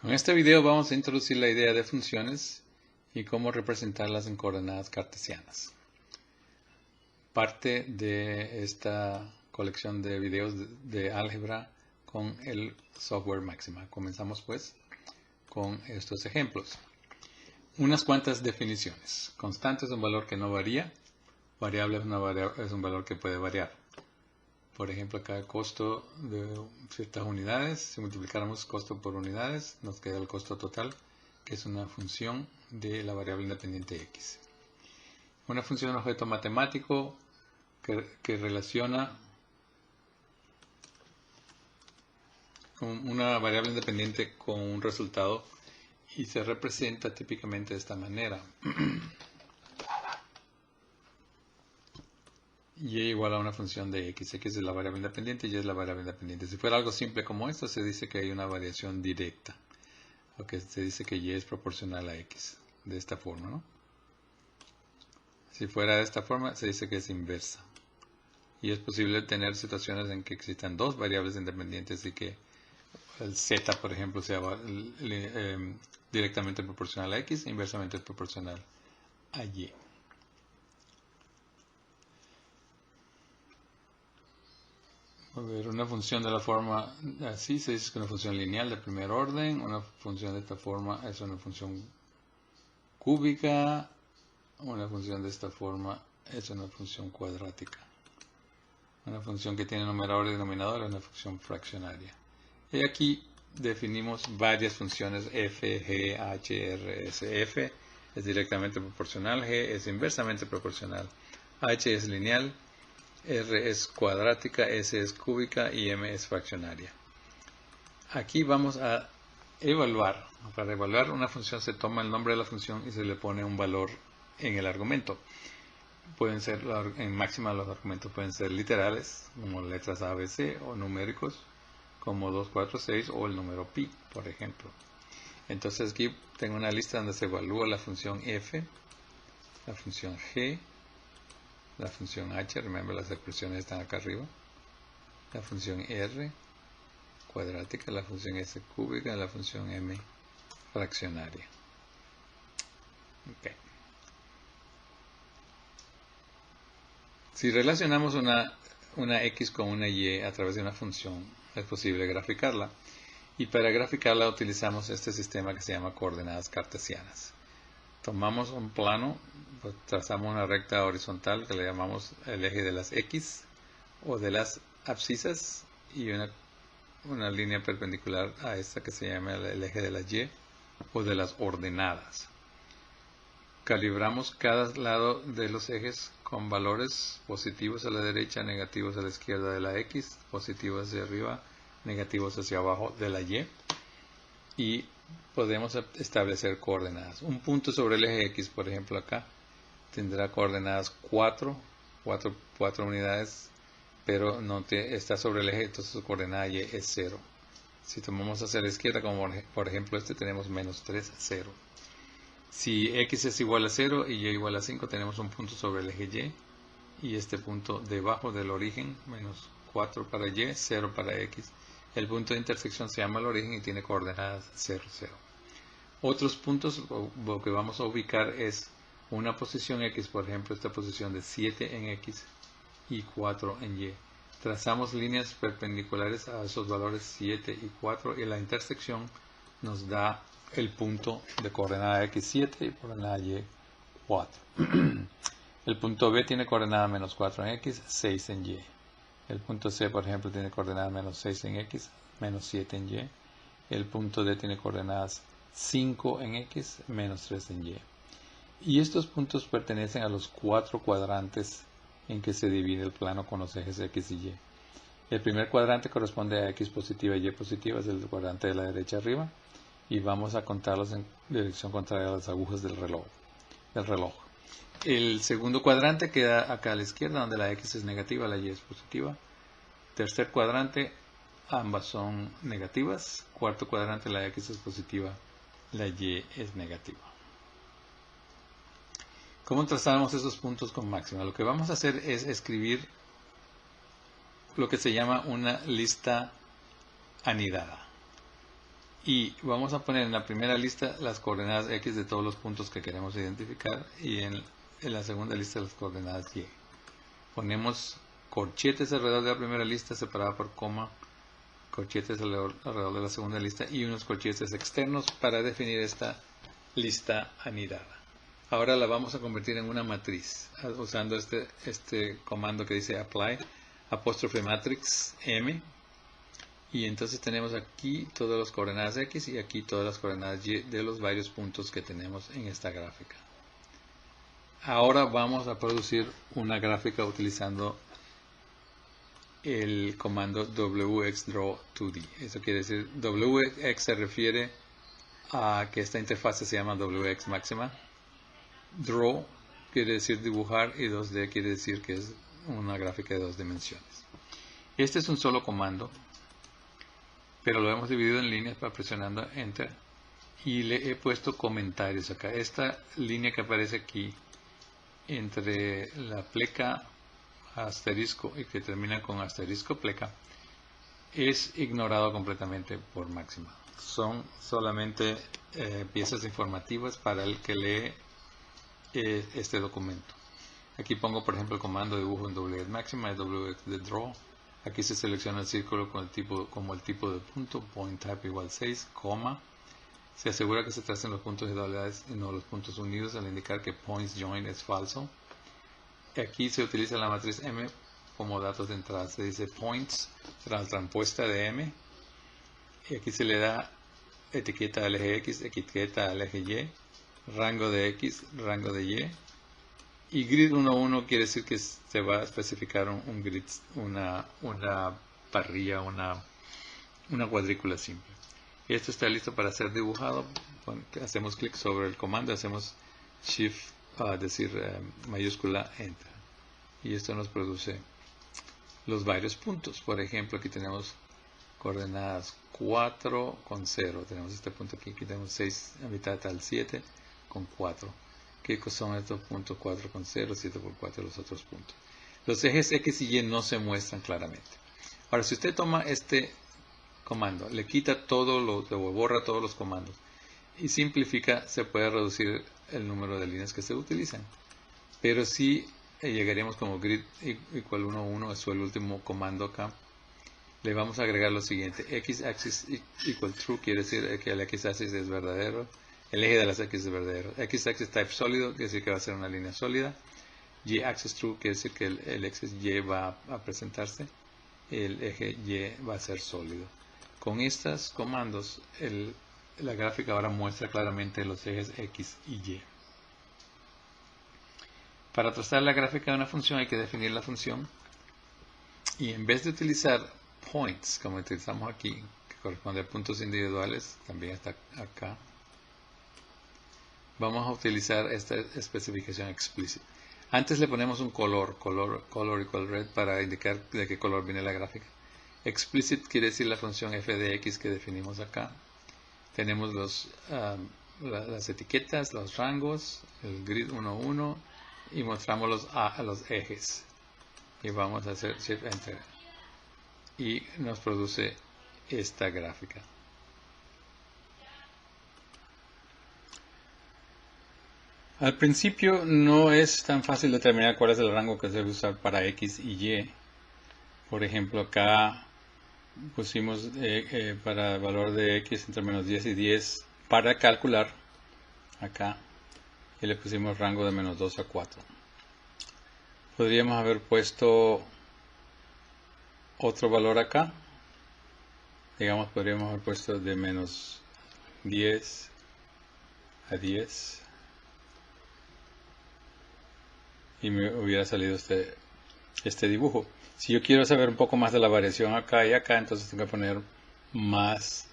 Con este video vamos a introducir la idea de funciones y cómo representarlas en coordenadas cartesianas. Parte de esta colección de videos de álgebra con el software Máxima. Comenzamos pues con estos ejemplos. Unas cuantas definiciones. Constante es un valor que no varía. Variable es un valor que puede variar. Por ejemplo, acá el costo de ciertas unidades, si multiplicáramos costo por unidades, nos queda el costo total, que es una función de la variable independiente x. Una función de objeto matemático que relaciona una variable independiente con un resultado y se representa típicamente de esta manera. Y igual a una función de x. X es la variable independiente y y es la variable independiente. Si fuera algo simple como esto, se dice que hay una variación directa. O que se dice que y es proporcional a x. De esta forma, ¿no? Si fuera de esta forma, se dice que es inversa. Y es posible tener situaciones en que existan dos variables independientes y que el z, por ejemplo, sea directamente proporcional a x e inversamente proporcional a y. A ver, una función de la forma así se dice que es una función lineal de primer orden. Una función de esta forma es una función cúbica. Una función de esta forma es una función cuadrática. Una función que tiene numerador y denominador es una función fraccionaria. Y aquí definimos varias funciones f, g, h, r, s. F es directamente proporcional, g es inversamente proporcional, h es lineal, r es cuadrática, s es cúbica y m es fraccionaria. Aquí vamos a evaluar. Para evaluar una función se toma el nombre de la función y se le pone un valor en el argumento. Pueden ser, en máxima los argumentos pueden ser literales, como letras A, B, C, o numéricos, como 2, 4, 6, o el número pi, por ejemplo. Entonces aquí tengo una lista donde se evalúa la función f, la función g, la función h, remember las expresiones están acá arriba, la función r, cuadrática, la función s cúbica, la función m fraccionaria. Okay. Si relacionamos una x con una y a través de una función, es posible graficarla. Y para graficarla utilizamos este sistema que se llama coordenadas cartesianas. Tomamos un plano, pues trazamos una recta horizontal que le llamamos el eje de las x o de las abscisas y una línea perpendicular a esta que se llama el eje de las y o de las ordenadas. Calibramos cada lado de los ejes con valores positivos a la derecha, negativos a la izquierda de la x, positivos hacia arriba, negativos hacia abajo de la y podemos establecer coordenadas. Un punto sobre el eje x, por ejemplo acá, tendrá coordenadas 4 unidades, pero no está sobre el eje, entonces su coordenada y es 0. Si tomamos hacia la izquierda, como por ejemplo este, tenemos menos 3, 0. Si x es igual a 0 y y igual a 5, tenemos un punto sobre el eje y este punto debajo del origen, menos 4 para y, 0 para x. El punto de intersección se llama el origen y tiene coordenadas 0, 0. Otros puntos lo que vamos a ubicar es una posición x, por ejemplo esta posición de 7 en x y 4 en y. Trazamos líneas perpendiculares a esos valores 7 y 4 y la intersección nos da el punto de coordenada x7 y coordenada y4. El punto B tiene coordenada menos 4 en x, 6 en y. El punto C, por ejemplo, tiene coordenada menos 6 en x, menos 7 en y. El punto D tiene coordenadas 5 en x, menos 3 en y. Y estos puntos pertenecen a los 4 cuadrantes en que se divide el plano con los ejes x y y. El primer cuadrante corresponde a x positiva y y positiva, es el cuadrante de la derecha arriba. Y vamos a contarlos en dirección contraria a las agujas del reloj. El segundo cuadrante queda acá a la izquierda, donde la x es negativa, la y es positiva. Tercer cuadrante, ambas son negativas. Cuarto cuadrante, la x es positiva, la y es negativa. ¿Cómo trazamos esos puntos con máxima? Lo que vamos a hacer es escribir lo que se llama una lista anidada. y vamos a poner en la primera lista las coordenadas X de todos los puntos que queremos identificar y en la segunda lista las coordenadas Y. Ponemos corchetes alrededor de la primera lista separada por coma, corchetes alrededor de la segunda lista y unos corchetes externos para definir esta lista anidada. Ahora la vamos a convertir en una matriz usando este comando que dice apply apóstrofe matrix M, y entonces tenemos aquí todas las coordenadas X y aquí todas las coordenadas Y de los varios puntos que tenemos en esta gráfica. Ahora vamos a producir una gráfica utilizando el comando wxDraw2D. Eso quiere decir, wx se refiere a que esta interfaz se llama wx máxima. Draw quiere decir dibujar y 2D quiere decir que es una gráfica de 2 dimensiones. Este es un solo comando, pero lo hemos dividido en líneas para presionando Enter y le he puesto comentarios acá. Esta línea que aparece aquí entre la pleca asterisco y que termina con asterisco pleca es ignorado completamente por Máxima. Son solamente piezas informativas para el que lee este documento. Aquí pongo por ejemplo el comando de dibujo en wx máxima, wx de draw. Aquí se selecciona el círculo con como el tipo de punto, point type igual 6, coma. Se asegura que se tracen los puntos igualdades y no los puntos unidos al indicar que points join es falso. Aquí se utiliza la matriz M como datos de entrada. Se dice points transpuesta de M. Y aquí se le da etiqueta al eje X, etiqueta al eje Y, rango de X, rango de Y. Y grid 1.1 quiere decir que se va a especificar un grid, una parrilla, una cuadrícula simple. Esto está listo para ser dibujado. Hacemos clic sobre el comando, hacemos Shift, mayúscula Enter. Y esto nos produce los varios puntos. Por ejemplo, aquí tenemos coordenadas 4 con 0. Tenemos este punto aquí tenemos 6 a mitad tal 7 con 4. ¿Qué son estos puntos? 4 con 0, 7 por 4 los otros puntos. Los ejes X y Y no se muestran claramente. Ahora, si usted toma este comando, le quita borra todos los comandos y simplifica, se puede reducir el número de líneas que se utilizan. Pero si llegaríamos como grid igual 1.1, eso es el último comando acá. Le vamos a agregar lo siguiente: x-axis equal true, quiere decir que el x-axis es verdadero, el eje de las x es verdadero. X-axis type sólido, quiere decir que va a ser una línea sólida. Y-axis true, quiere decir que el axis y va a presentarse, el eje y va a ser sólido. Con estos comandos, la gráfica ahora muestra claramente los ejes X y Y. Para trazar la gráfica de una función hay que definir la función, y en vez de utilizar points como utilizamos aquí, que corresponde a puntos individuales, también está acá, vamos a utilizar esta especificación explicit. Antes le ponemos un color equal red para indicar de qué color viene la gráfica. Explicit quiere decir la función f de x que definimos acá. Tenemos las etiquetas, los rangos, el grid 1.1 y mostramos los ejes. Y vamos a hacer Shift Enter. Y nos produce esta gráfica. Al principio no es tan fácil determinar cuál es el rango que se debe usar para X y Y. Por ejemplo, acá pusimos para el valor de X entre menos 10 y 10 para calcular acá, y le pusimos rango de menos 2 a 4. Podríamos haber puesto otro valor acá, digamos, podríamos haber puesto de menos 10 a 10 y me hubiera salido este dibujo. Si yo quiero saber un poco más de la variación acá y acá, entonces tengo que poner más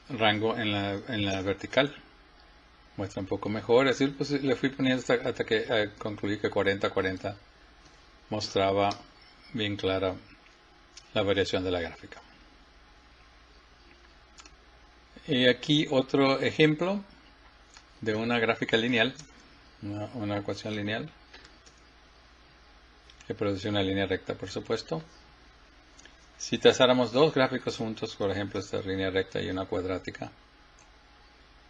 rango en la vertical. Muestra un poco mejor, así pues le fui poniendo hasta que concluí que 40-40 mostraba bien clara la variación de la gráfica. Y aquí otro ejemplo de una gráfica lineal, una ecuación lineal que produce una línea recta, por supuesto. Si trazáramos dos gráficos juntos, por ejemplo esta línea recta y una cuadrática,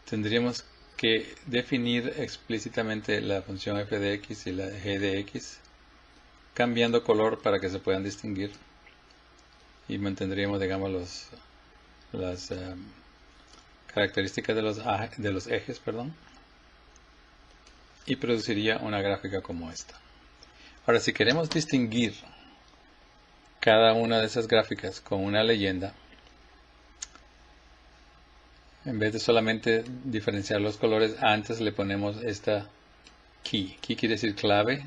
tendríamos que definir explícitamente la función f de x y la g de x, cambiando color para que se puedan distinguir, y mantendríamos, digamos, las características de los ejes, y produciría una gráfica como esta. Ahora, si queremos distinguir cada una de esas gráficas con una leyenda, en vez de solamente diferenciar los colores, antes le ponemos esta key. Key quiere decir clave,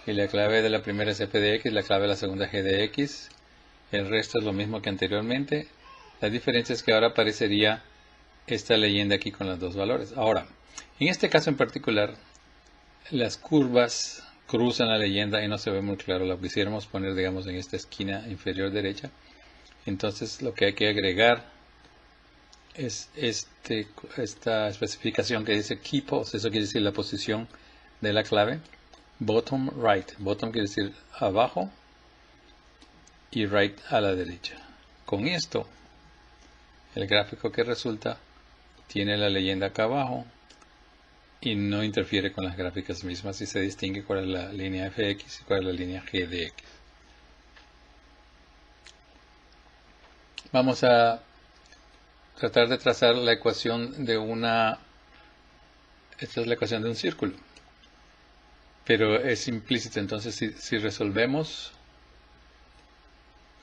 y la clave de la primera es f de x, la clave de la segunda g de x. El resto es lo mismo que anteriormente. La diferencia es que ahora aparecería esta leyenda aquí con los dos valores. Ahora, en este caso en particular, las curvas cruzan la leyenda y no se ve muy claro. Lo quisiéramos poner, digamos, en esta esquina inferior derecha. Entonces lo que hay que agregar es esta especificación que dice key pose. Eso quiere decir la posición de la clave. Bottom right. Bottom quiere decir abajo y right a la derecha. Con esto, el gráfico que resulta tiene la leyenda acá abajo y no interfiere con las gráficas mismas, y se distingue cuál es la línea fx y cuál es la línea g de x. Vamos a tratar de trazar la ecuación de esta es la ecuación de un círculo, pero es implícita. Entonces si resolvemos,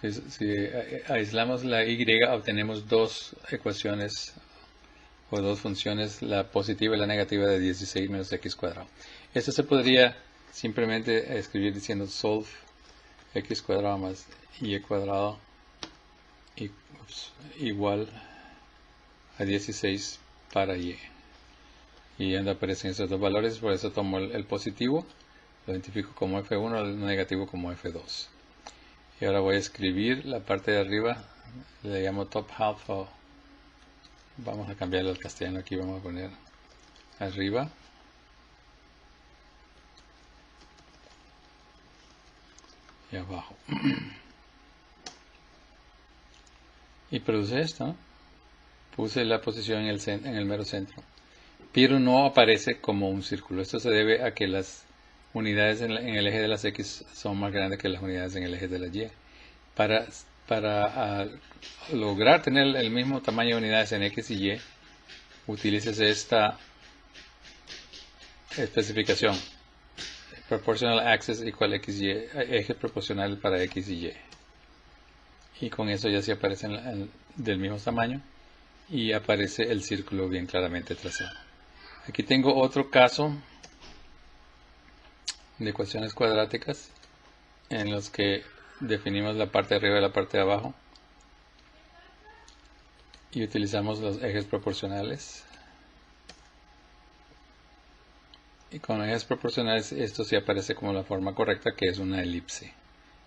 si aislamos la y, obtenemos dos ecuaciones o dos funciones, la positiva y la negativa de 16 menos x cuadrado. Esto se podría simplemente escribir diciendo solve x cuadrado más y cuadrado igual a 16 para y. Y donde aparecen esos dos valores, por eso tomo el positivo, lo identifico como f1, el negativo como f2. Y ahora voy a escribir la parte de arriba, le llamo top half, o vamos a cambiarlo al castellano, aquí vamos a poner arriba. Y abajo. Y produce esto, ¿no? Puse la posición en el mero centro. Pero no aparece como un círculo. Esto se debe a que las unidades en el eje de las X son más grandes que las unidades en el eje de la Y. Para lograr tener el mismo tamaño de unidades en X y Y, utilices esta especificación. Proportional axis igual X y Y, eje proporcional para X y Y. Y con eso ya sí aparecen del mismo tamaño y aparece el círculo bien claramente trazado. Aquí tengo otro caso de ecuaciones cuadráticas en los que definimos la parte de arriba y la parte de abajo y utilizamos los ejes proporcionales. Y con ejes proporcionales esto sí aparece como la forma correcta, que es una elipse.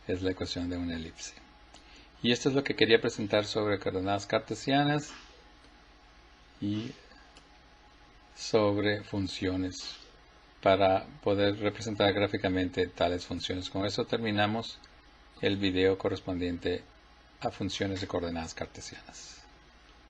Es la ecuación de una elipse. Y esto es lo que quería presentar sobre coordenadas cartesianas y sobre funciones para poder representar gráficamente tales funciones. Con eso terminamos el video correspondiente a funciones de coordenadas cartesianas.